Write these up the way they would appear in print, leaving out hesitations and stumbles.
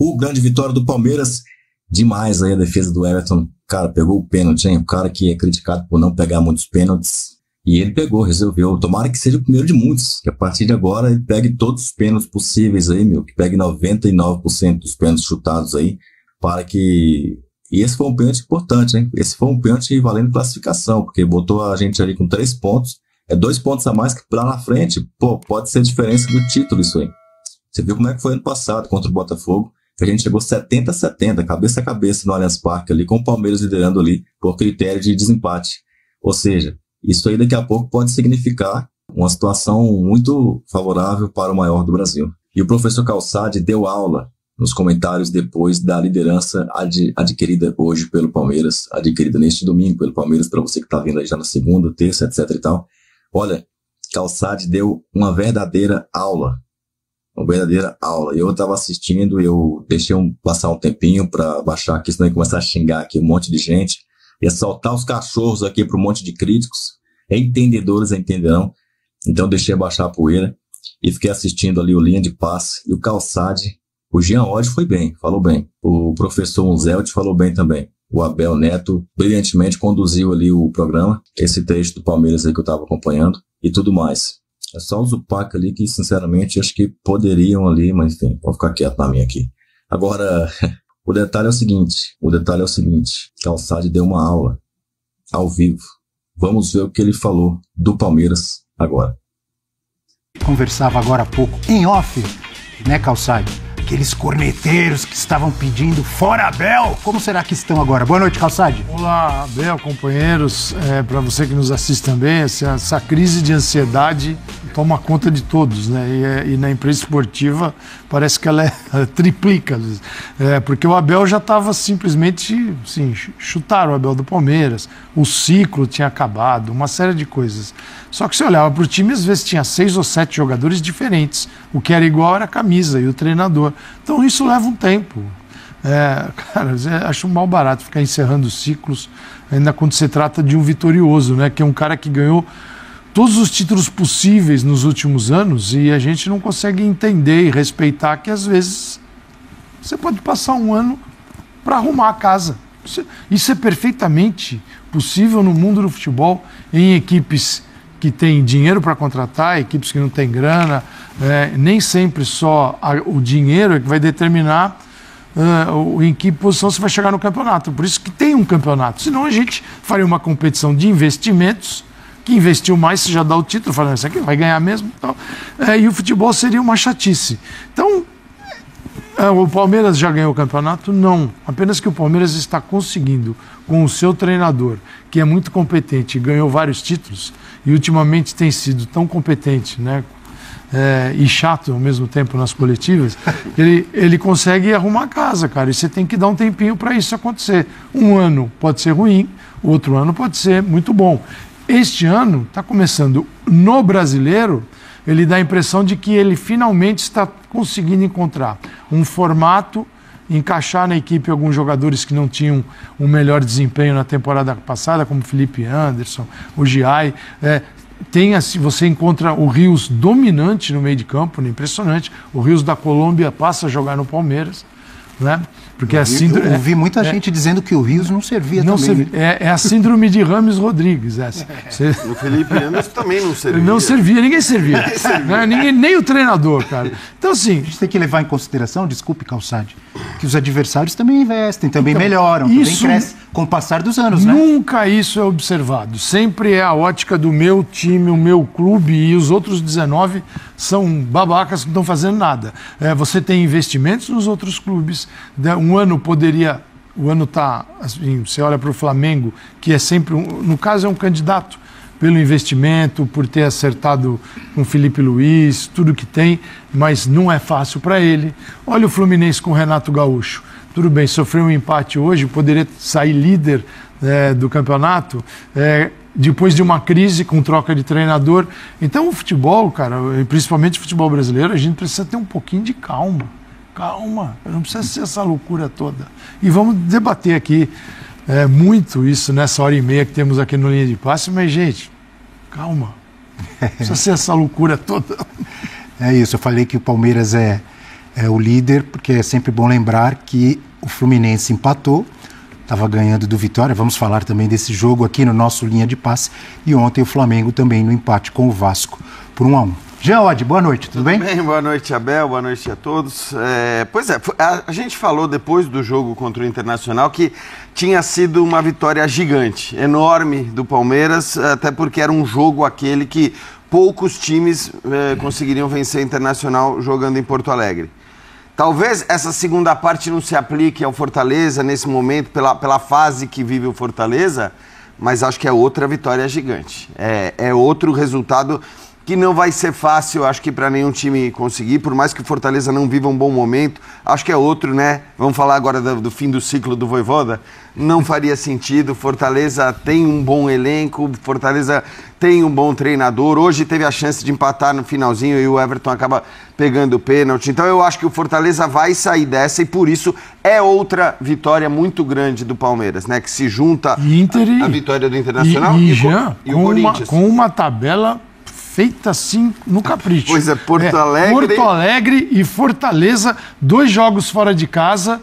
O grande vitória do Palmeiras, demais aí a defesa do Everton. Cara, pegou o pênalti, hein? O cara que é criticado por não pegar muitos pênaltis. E ele pegou, resolveu. Tomara que seja o primeiro de muitos. Que a partir de agora ele pegue todos os pênaltis possíveis aí, meu. Que pegue 99% dos pênaltis chutados aí. Para que... E esse foi um pênalti importante, hein? Esse foi um pênalti valendo classificação. Porque botou a gente ali com 3 pontos. É 2 pontos a mais que lá na frente. Pô, pode ser a diferença do título isso aí. Você viu como é que foi ano passado contra o Botafogo? Que a gente chegou 70-70, cabeça a cabeça no Allianz Parque ali, com o Palmeiras liderando ali por critério de desempate. Ou seja, isso aí daqui a pouco pode significar uma situação muito favorável para o maior do Brasil. E o professor Calçade deu aula nos comentários depois da liderança adquirida hoje pelo Palmeiras, adquirida neste domingo pelo Palmeiras, para você que está vindo aí já na segunda, terça, etc e tal. Olha, Calçade deu uma verdadeira aula. Uma verdadeira aula. Eu estava assistindo, eu deixei passar um tempinho para baixar aqui, senão ia começar a xingar aqui um monte de gente. Ia soltar os cachorros aqui para um monte de críticos. Entendedores entenderão. Então eu deixei baixar a poeira e fiquei assistindo ali o linha de passe. E o Calçade, o Jean Oddi foi bem, falou bem. O professor Unzelt falou bem também. O Abel Neto brilhantemente conduziu ali o programa. Esse trecho do Palmeiras aí que eu estava acompanhando e tudo mais. É só o Zupac ali que, sinceramente, acho que poderiam ali, mas enfim, vou ficar quieto na minha aqui. Agora, o detalhe é o seguinte, Calçade deu uma aula, ao vivo. Vamos ver o que ele falou do Palmeiras agora. Conversava agora há pouco, em off, né, Calçade? Aqueles corneteiros que estavam pedindo fora Abel, como será que estão agora? Boa noite, Calçade. Olá, Abel, companheiros, para você que nos assiste também, essa crise de ansiedade toma conta de todos, né? E na imprensa esportiva parece que ela triplica, às vezes. Porque o Abel já estava simplesmente, assim, chutaram o Abel do Palmeiras, o ciclo tinha acabado, uma série de coisas. Só que você olhava para o time, às vezes tinha 6 ou 7 jogadores diferentes. O que era igual era a camisa e o treinador. Então isso leva um tempo. Cara, acho um mal barato ficar encerrando ciclos, ainda quando se trata de um vitorioso, né? Que é um cara que ganhou todos os títulos possíveis nos últimos anos e a gente não consegue entender e respeitar que às vezes você pode passar um ano para arrumar a casa. Isso é perfeitamente possível no mundo do futebol, em equipes que têm dinheiro para contratar, equipes que não têm grana. Nem sempre só o dinheiro é que vai determinar em que posição você vai chegar no campeonato. Por isso que tem um campeonato. Senão a gente faria uma competição de investimentos, que investiu mais, você já dá o título, falando, isso aqui vai ganhar mesmo. Então, e o futebol seria uma chatice. Então, o Palmeiras já ganhou o campeonato? Não. Apenas que o Palmeiras está conseguindo, com o seu treinador, que é muito competente e ganhou vários títulos, e ultimamente tem sido tão competente, né? E chato ao mesmo tempo nas coletivas, ele consegue arrumar a casa, cara. E você tem que dar um tempinho para isso acontecer. Um ano pode ser ruim, o outro ano pode ser muito bom. Este ano está começando no brasileiro, ele dá a impressão de que ele finalmente está conseguindo encontrar um formato, encaixar na equipe alguns jogadores que não tinham um melhor desempenho na temporada passada, como Felipe Anderson, o Giai. Você encontra o Rios dominante no meio de campo, impressionante. O Rios da Colômbia passa a jogar no Palmeiras, né? Porque eu ouvi muita gente dizendo que o Rios não servia também. É a síndrome de Rames Rodrigues. O Felipe Anderson também não servia. Não servia, ninguém servia. Nem o treinador, cara. Então, assim... A gente tem que levar em consideração, desculpe, Calçade, que os adversários também investem, também melhoram, também crescem com o passar dos anos, né? Nunca isso é observado. Sempre é a ótica do meu time, o meu clube, e os outros 19 são babacas que não estão fazendo nada. Você tem investimentos nos outros clubes. Um ano poderia... O ano está... Assim, você olha para o Flamengo, que é sempre... no caso, é um candidato pelo investimento, por ter acertado com o Felipe Luiz, tudo que tem, mas não é fácil para ele. Olha o Fluminense com o Renato Gaúcho. Tudo bem, sofreu um empate hoje, poderia sair líder do campeonato, depois de uma crise com troca de treinador. Então o futebol, cara, principalmente o futebol brasileiro, a gente precisa ter um pouquinho de calma. Calma, não precisa ser essa loucura toda. E vamos debater aqui muito isso nessa hora e meia que temos aqui no Linha de Passe, mas, gente, calma. Não precisa ser essa loucura toda. É isso, eu falei que o Palmeiras é é o líder, porque é sempre bom lembrar que o Fluminense empatou, estava ganhando do Vitória. Vamos falar também desse jogo aqui no nosso Linha de Passe. E ontem o Flamengo também no empate com o Vasco por 1-1. Jean Oddi, boa noite, tudo bem? Boa noite, Abel, boa noite a todos. A gente falou depois do jogo contra o Internacional que tinha sido uma vitória gigante, enorme do Palmeiras, até porque era um jogo aquele que poucos times conseguiriam vencer o Internacional jogando em Porto Alegre. Talvez essa segunda parte não se aplique ao Fortaleza nesse momento, pela fase que vive o Fortaleza, mas acho que é outra vitória gigante. É outro resultado que não vai ser fácil, acho que para nenhum time conseguir, por mais que o Fortaleza não viva um bom momento, acho que é outro, né? Vamos falar agora do fim do ciclo do Vojvoda, não faria sentido. Fortaleza tem um bom elenco, Fortaleza tem um bom treinador, hoje teve a chance de empatar no finalzinho e o Everton acaba pegando o pênalti, então eu acho que o Fortaleza vai sair dessa e por isso é outra vitória muito grande do Palmeiras, né? Que se junta a vitória do Internacional e o Corinthians. Com uma tabela feita assim no capricho. Pois é, Porto Alegre e Fortaleza, 2 jogos fora de casa,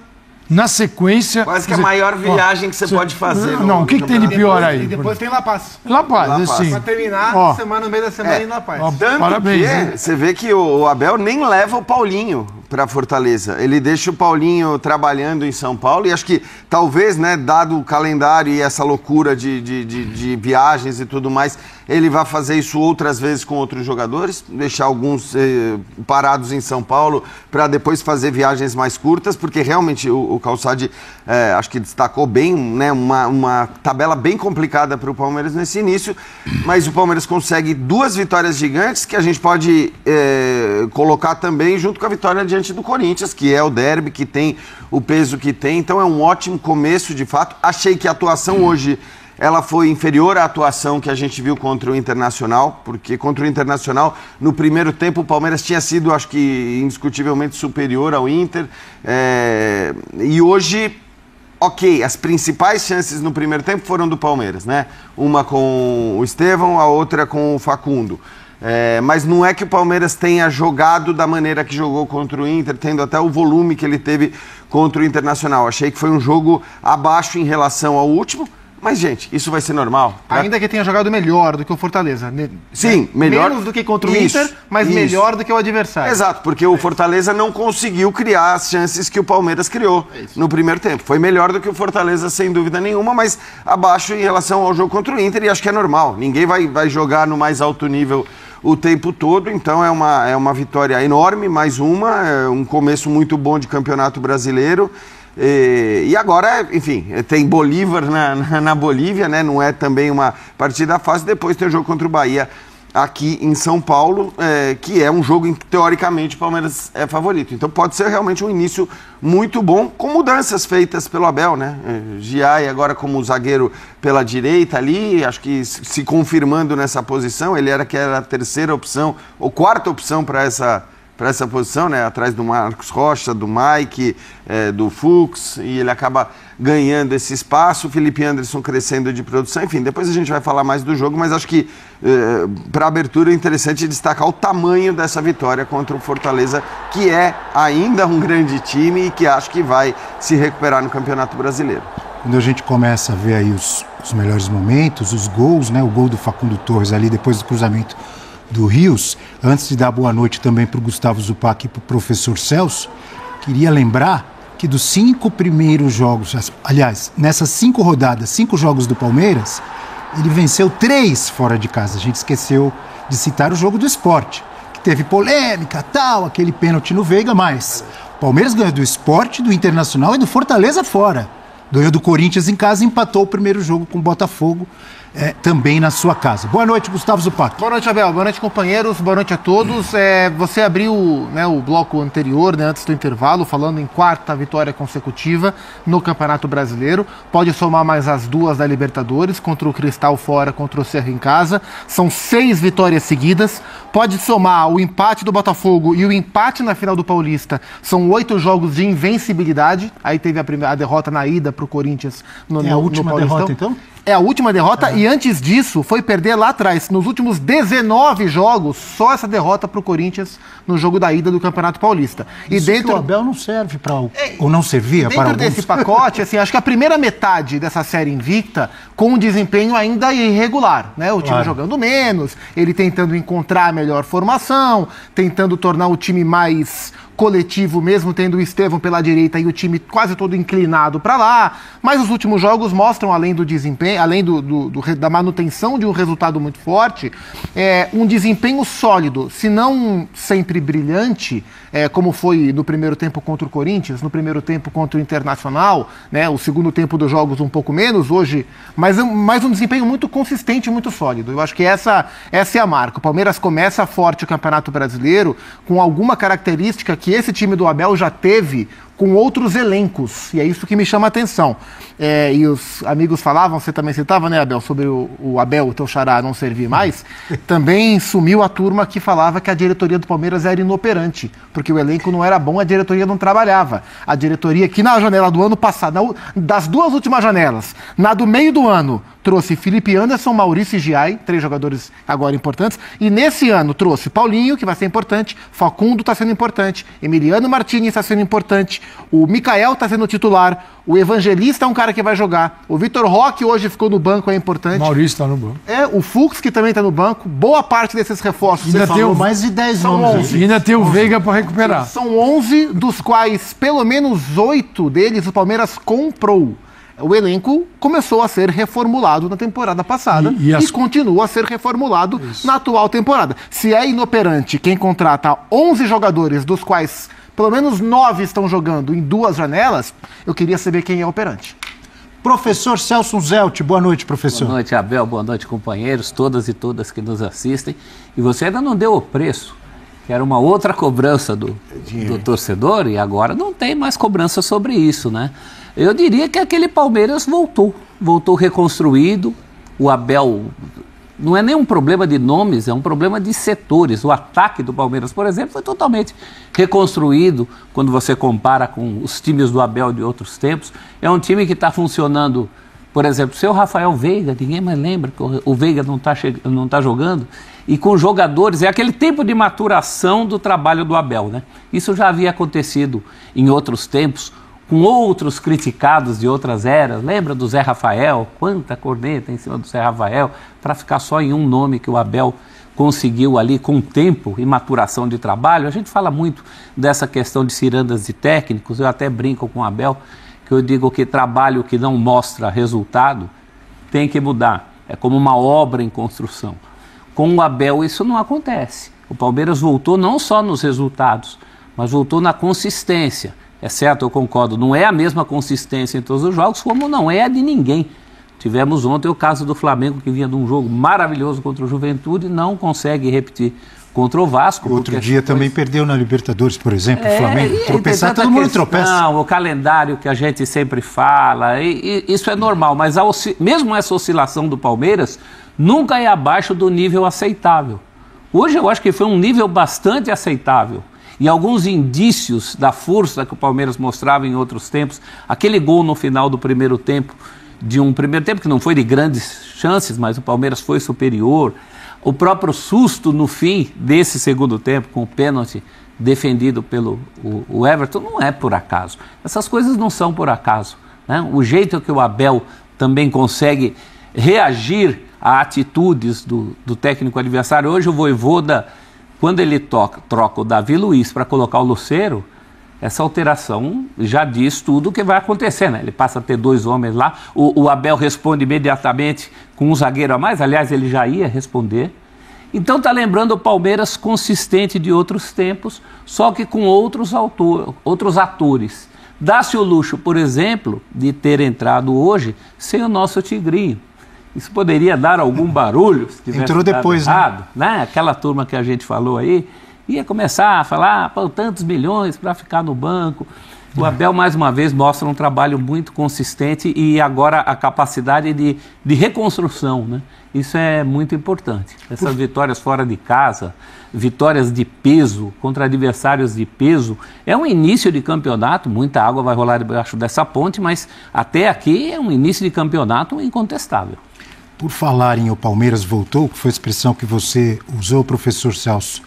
na sequência. Quase que a maior viagem que você pode fazer. Não, o que tem de pior aí? E depois tem La Paz. La Paz, assim. Pra terminar, no meio da semana em La Paz. Parabéns. Você vê que o Abel nem leva o Paulinho para Fortaleza. Ele deixa o Paulinho trabalhando em São Paulo e acho que talvez, né, dado o calendário e essa loucura de viagens e tudo mais, ele vai fazer isso outras vezes com outros jogadores, deixar alguns parados em São Paulo para depois fazer viagens mais curtas, porque realmente o Calçade acho que destacou bem, né, uma tabela bem complicada para o Palmeiras nesse início, mas o Palmeiras consegue 2 vitórias gigantes que a gente pode colocar também junto com a vitória diante do Corinthians, que é o derby, que tem o peso que tem, então é um ótimo começo de fato. Achei que a atuação hoje ela foi inferior à atuação que a gente viu contra o Internacional, porque contra o Internacional, no primeiro tempo, o Palmeiras tinha sido, acho que, indiscutivelmente superior ao Inter. E hoje, ok, as principais chances no primeiro tempo foram do Palmeiras, né? Uma com o Estevão, a outra com o Facundo. Mas não é que o Palmeiras tenha jogado da maneira que jogou contra o Inter, tendo até o volume que ele teve contra o Internacional. Achei que foi um jogo abaixo em relação ao último. Mas, gente, isso vai ser normal. Ainda que tenha jogado melhor do que o Fortaleza. Sim, melhor. Menos do que contra o Inter, mas melhor do que o adversário. Exato, porque o Fortaleza não conseguiu criar as chances que o Palmeiras criou no primeiro tempo. Foi melhor do que o Fortaleza, sem dúvida nenhuma, mas abaixo em relação ao jogo contra o Inter, e acho que é normal. Ninguém vai jogar no mais alto nível o tempo todo, então é uma vitória enorme, mais um começo muito bom de campeonato brasileiro. E agora, enfim, tem Bolívar na Bolívia, né? Não é também uma partida fácil. Depois tem o jogo contra o Bahia aqui em São Paulo, que é um jogo em que, teoricamente, o Palmeiras é favorito. Então pode ser realmente um início muito bom, com mudanças feitas pelo Abel, né? Giai agora como zagueiro pela direita ali, acho que se confirmando nessa posição. Ele era a terceira opção, ou quarta opção para essa posição, né, atrás do Marcos Rocha, do Mike, do Fux, e ele acaba ganhando esse espaço, o Felipe Anderson crescendo de produção, enfim, depois a gente vai falar mais do jogo, mas acho que para a abertura é interessante destacar o tamanho dessa vitória contra o Fortaleza, que é ainda um grande time e que acho que vai se recuperar no Campeonato Brasileiro. Quando a gente começa a ver aí os melhores momentos, os gols, né, o gol do Facundo Torres ali depois do cruzamento do Rios, antes de dar boa noite também para o Gustavo Zupac e para o professor Celso, queria lembrar que dos 5 primeiros jogos, aliás, nessas 5 rodadas, 5 jogos do Palmeiras, ele venceu 3 fora de casa. A gente esqueceu de citar o jogo do Sport, que teve polêmica, tal, aquele pênalti no Veiga, mas o Palmeiras ganhou do Sport, do Internacional e do Fortaleza fora. Ganhou do Corinthians em casa e empatou o primeiro jogo com o Botafogo, também na sua casa. Boa noite, Gustavo Zupac. Boa noite, Abel. Boa noite, companheiros. Boa noite a todos. Você abriu, né, o bloco anterior, né, antes do intervalo, falando em 4ª vitória consecutiva no Campeonato Brasileiro. Pode somar mais as 2 da Libertadores, contra o Cristal fora, contra o Cerro em casa. São 6 vitórias seguidas. Pode somar o empate do Botafogo e o empate na final do Paulista. São 8 jogos de invencibilidade. Aí teve a derrota na ida para o Corinthians no a última derrota, então? É a última derrota e antes disso foi perder lá atrás. Nos últimos 19 jogos, só essa derrota pro Corinthians no jogo da ida do Campeonato Paulista. E dentro... o Abel não serve para ou não servia para alguns. Dentro desse pacote, assim, acho que a primeira metade dessa série invicta, com um desempenho ainda irregular, né? O time jogando menos, ele tentando encontrar a melhor formação, tentando tornar o time mais coletivo, mesmo tendo o Estevão pela direita e o time quase todo inclinado para lá, mas os últimos jogos mostram, além do desempenho, além da manutenção de um resultado muito forte, um desempenho sólido, se não sempre brilhante, como foi no primeiro tempo contra o Corinthians, no primeiro tempo contra o Internacional, né, o segundo tempo dos jogos um pouco menos hoje, mas um desempenho muito consistente e muito sólido. Eu acho que essa é a marca. O Palmeiras começa forte o Campeonato Brasileiro com alguma característica que esse time do Abel já teve com outros elencos, e é isso que me chama a atenção. E os amigos falavam, você também citava, né, Abel, sobre o Abel, o teu xará, não servir mais. Também sumiu a turma que falava que a diretoria do Palmeiras era inoperante, porque o elenco não era bom, a diretoria não trabalhava. A diretoria que na janela do ano passado, das duas últimas janelas, na do meio do ano, trouxe Felipe Anderson, Maurício e Giai, 3 jogadores agora importantes, e nesse ano trouxe Paulinho, que vai ser importante, Facundo está sendo importante, Emiliano Martínez está sendo importante, o Mikael está sendo titular, o Evangelista é um cara que vai jogar, o Vitor Roque hoje ficou no banco, é importante. Maurício está no banco. O Fux, que também está no banco, boa parte desses reforços. Ainda tem mais de 10 nomes. E ainda tem o Veiga para recuperar. São 11, dos quais pelo menos 8 deles o Palmeiras comprou. O elenco começou a ser reformulado na temporada passada e continua a ser reformulado na atual temporada. Se é inoperante quem contrata 11 jogadores, dos quais pelo menos 9 estão jogando em 2 janelas, eu queria saber quem é operante. Professor Celso Zelt, boa noite, professor. Boa noite, Abel, boa noite, companheiros, todas e todas que nos assistem. E você ainda não deu o preço, que era uma outra cobrança do torcedor, e agora não tem mais cobrança sobre isso, né? Eu diria que aquele Palmeiras voltou reconstruído. O Abel, não é nem um problema de nomes, é um problema de setores. O ataque do Palmeiras, por exemplo, foi totalmente reconstruído quando você compara com os times do Abel de outros tempos. É um time que está funcionando, por exemplo, o seu Rafael Veiga, ninguém mais lembra que o Veiga não tá jogando, e com jogadores, é aquele tempo de maturação do trabalho do Abel, né? Isso já havia acontecido em outros tempos, com outros criticados de outras eras. Lembra do Zé Rafael? Quanta corneta em cima do Zé Rafael, para ficar só em um nome que o Abel conseguiu ali com tempo e maturação de trabalho. A gente fala muito dessa questão de cirandas de técnicos, eu até brinco com o Abel, que eu digo que trabalho que não mostra resultado tem que mudar. É como uma obra em construção. Com o Abel isso não acontece. O Palmeiras voltou não só nos resultados, mas voltou na consistência. É certo, eu concordo, não é a mesma consistência em todos os jogos, como não é a de ninguém. Tivemos ontem o caso do Flamengo, que vinha de um jogo maravilhoso contra o Juventude e não consegue repetir contra o Vasco. Outro dia também perdeu na Libertadores, por exemplo, o Flamengo. Tropeçar, todo mundo tropeça. Não, o calendário que a gente sempre fala, isso é normal, mas mesmo essa oscilação do Palmeiras nunca é abaixo do nível aceitável. Hoje eu acho que foi um nível bastante aceitável. E alguns indícios da força que o Palmeiras mostrava em outros tempos, aquele gol no final do primeiro tempo, de um primeiro tempo que não foi de grandes chances, mas o Palmeiras foi superior, o próprio susto no fim desse segundo tempo, com o pênalti defendido pelo o Everton, não é por acaso. Essas coisas não são por acaso, né? O jeito que o Abel também consegue reagir a atitudes do técnico adversário. Hoje o Vojvoda, quando ele troca o Davi Luiz para colocar o Lucero, essa alteração já diz tudo o que vai acontecer, né? Ele passa a ter 2 homens lá, o Abel responde imediatamente com um zagueiro a mais, aliás, ele já ia responder. Então está lembrando o Palmeiras consistente de outros tempos, só que com outros atores. Dá-se o luxo, por exemplo, de ter entrado hoje sem o nosso Tigrinho. Isso poderia dar algum barulho se tivesse entrou depois, errado, né? Aquela turma que a gente falou aí ia começar a falar, tantos milhões para ficar no banco. O Abel, mais uma vez, mostra um trabalho muito consistente e agora a capacidade de reconstrução, né? Isso é muito importante. Essas vitórias fora de casa, vitórias de peso contra adversários de peso, é um início de campeonato, muita água vai rolar debaixo dessa ponte, mas até aqui é um início de campeonato incontestável. Por falar em o Palmeiras voltou, que foi a expressão que você usou, professor Celso,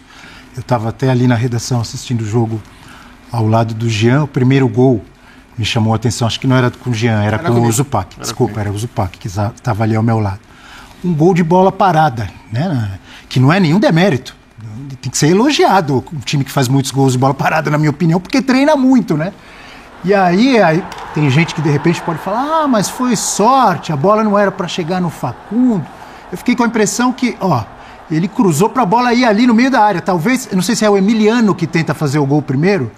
eu estava até ali na redação assistindo o jogo ao lado do Jean, o primeiro gol me chamou a atenção, acho que não era com o Jean, era com o Zupac, desculpa, era o Zupac que estava ali ao meu lado. Um gol de bola parada, né? Que não é nenhum demérito, tem que ser elogiado, um time que faz muitos gols de bola parada, na minha opinião, porque treina muito, né? E aí tem gente que de repente pode falar, mas foi sorte, a bola não era para chegar no Facundo. Eu fiquei com a impressão que, ele cruzou para a bola ir ali no meio da área, talvez, eu não sei se é o Emiliano que tenta fazer o gol primeiro,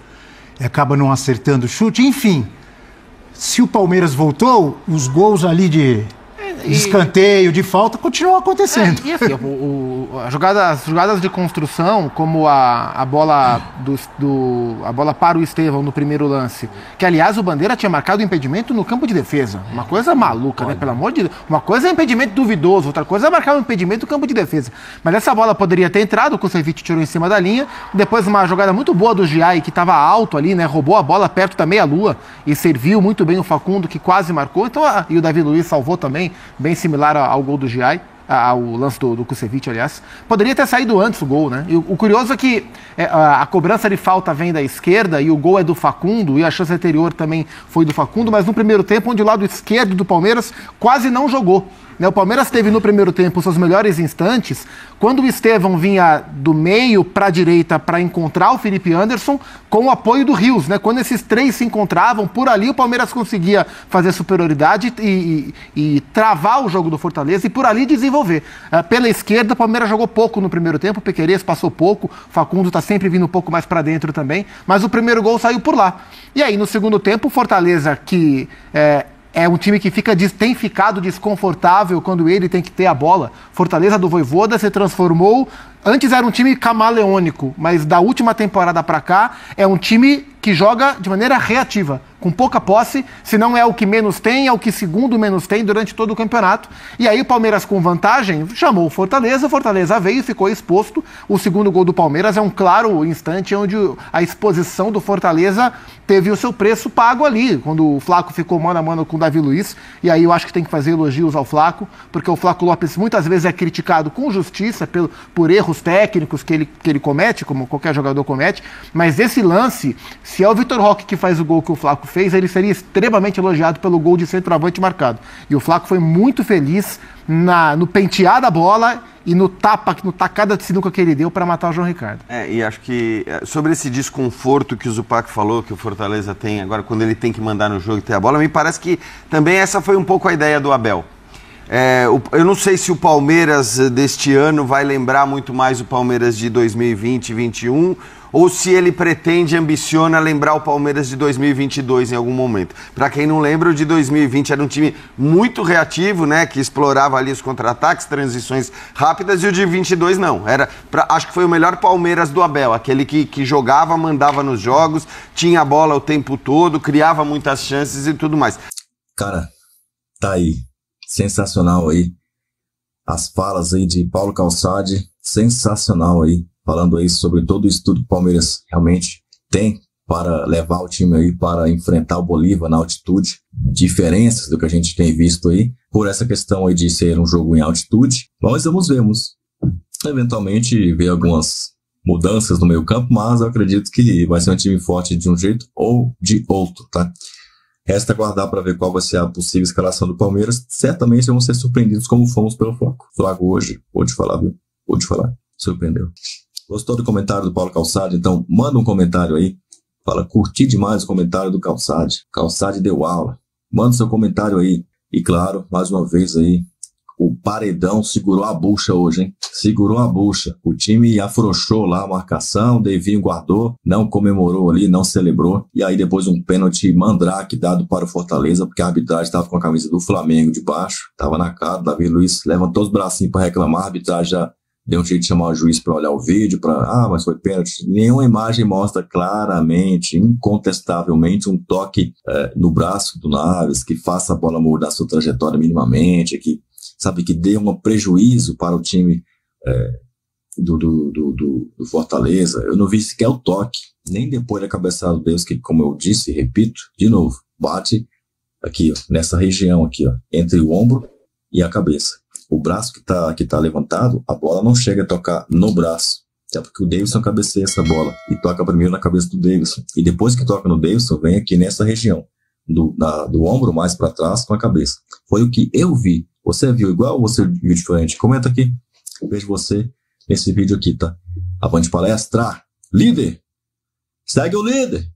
e acaba não acertando o chute, enfim. Se o Palmeiras voltou, os gols ali de escanteio, de falta, continuam acontecendo. E assim, as jogadas de construção, como a bola a bola para o Estevão no primeiro lance, que aliás o Bandeira tinha marcado o impedimento no campo de defesa. Uma coisa maluca, né? Pelo amor de Deus. Uma coisa é impedimento duvidoso, outra coisa é marcar um impedimento no campo de defesa. Mas essa bola poderia ter entrado, o Kusevich tirou em cima da linha, depois uma jogada muito boa do Giai, que estava alto ali, né? Roubou a bola perto da meia-lua e serviu muito bem o Facundo, que quase marcou. Então, e o Davi Luiz salvou também, bem similar ao gol do Giai, ao lance do Kusevich, aliás. Poderia ter saído antes o gol, né? E o curioso é que a cobrança de falta vem da esquerda e o gol é do Facundo, e a chance anterior também foi do Facundo, mas no primeiro tempo, onde o lado esquerdo do Palmeiras quase não jogou. O Palmeiras teve no primeiro tempo os seus melhores instantes quando o Estevão vinha do meio para a direita para encontrar o Felipe Anderson com o apoio do Rios, né? Quando esses três se encontravam, por ali o Palmeiras conseguia fazer superioridade e travar o jogo do Fortaleza e por ali desenvolver. Pela esquerda, o Palmeiras jogou pouco no primeiro tempo, o Pequerez passou pouco, o Facundo está sempre vindo um pouco mais para dentro também, mas o primeiro gol saiu por lá. E aí, no segundo tempo, o Fortaleza, que é um time que tem ficado desconfortável quando ele tem que ter a bola. Fortaleza do Vojvoda se transformou. Antes era um time camaleônico, mas da última temporada para cá é um time que joga de maneira reativa, com pouca posse, se não é o que menos tem, é o que segundo menos tem durante todo o campeonato. E aí o Palmeiras com vantagem chamou o Fortaleza veio e ficou exposto. O segundo gol do Palmeiras é um claro instante onde a exposição do Fortaleza teve o seu preço pago ali, quando o Flaco ficou mano a mano com o Davi Luiz. E aí eu acho que tem que fazer elogios ao Flaco, porque o Flaco Lopes muitas vezes é criticado com justiça por erros técnicos que ele comete, como qualquer jogador comete, mas esse lance, se é o Vitor Roque que faz o gol que o Flaco fez, ele seria extremamente elogiado pelo gol de centroavante marcado. E o Flaco foi muito feliz no pentear da bola e no tacada de sinuca que ele deu para matar o João Ricardo. E acho que sobre esse desconforto que o Zupac falou, que o Fortaleza tem agora quando ele tem que mandar no jogo e ter a bola, me parece que também essa foi um pouco a ideia do Abel. Eu não sei se o Palmeiras deste ano vai lembrar muito mais o Palmeiras de 2020 e 2021 ou se ele pretende, ambiciona lembrar o Palmeiras de 2022 em algum momento. Para quem não lembra, o de 2020 era um time muito reativo, né, que explorava ali os contra-ataques, transições rápidas, e o de 22 não. Acho que foi o melhor Palmeiras do Abel, aquele que jogava, mandava nos jogos, tinha a bola o tempo todo, criava muitas chances e tudo mais. Cara, tá aí. Sensacional aí. As falas aí de Paulo Calçade, sensacional aí. Falando aí sobre todo o estudo que o Palmeiras realmente tem para levar o time aí para enfrentar o Bolívar na altitude. Diferenças do que a gente tem visto aí, por essa questão aí de ser um jogo em altitude. Nós vamos eventualmente ver algumas mudanças no meio campo, mas eu acredito que vai ser um time forte de um jeito ou de outro, tá? Resta aguardar para ver qual vai ser a possível escalação do Palmeiras. Certamente vamos ser surpreendidos como fomos pelo Flaco. Flaco hoje, pode falar, viu? Pode falar. Surpreendeu. Gostou do comentário do Paulo Calçade? Então manda um comentário aí. Fala, curti demais o comentário do Calçade. Calçade deu aula. Manda seu comentário aí. E claro, mais uma vez aí, o Paredão segurou a bucha hoje, hein? Segurou a bucha. O time afrouxou lá a marcação, Devinho guardou, não comemorou ali, não celebrou. E aí depois um pênalti mandrake dado para o Fortaleza, porque a arbitragem estava com a camisa do Flamengo de baixo, estava na cara, Davi Luiz levantou os bracinhos para reclamar, a arbitragem já deu um jeito de chamar o juiz para olhar o vídeo, mas foi pênalti. Nenhuma imagem mostra claramente, incontestavelmente, um toque no braço do Naves, que faça a bola mudar sua trajetória minimamente, que dê um prejuízo para o time do Fortaleza. Eu não vi sequer o toque, nem depois da cabeçada do Deus, que, como eu disse e repito, de novo, bate aqui, ó, nessa região aqui, ó, entre o ombro e a cabeça. O braço que tá levantado, a bola não chega a tocar no braço. É porque o Davidson cabeceia essa bola e toca primeiro na cabeça do Davidson. E depois que toca no Davidson, vem aqui nessa região, do ombro mais para trás com a cabeça. Foi o que eu vi. Você viu igual ou você viu diferente? Comenta aqui. Eu vejo você nesse vídeo aqui, tá? Avante palestra! Líder! Segue o líder!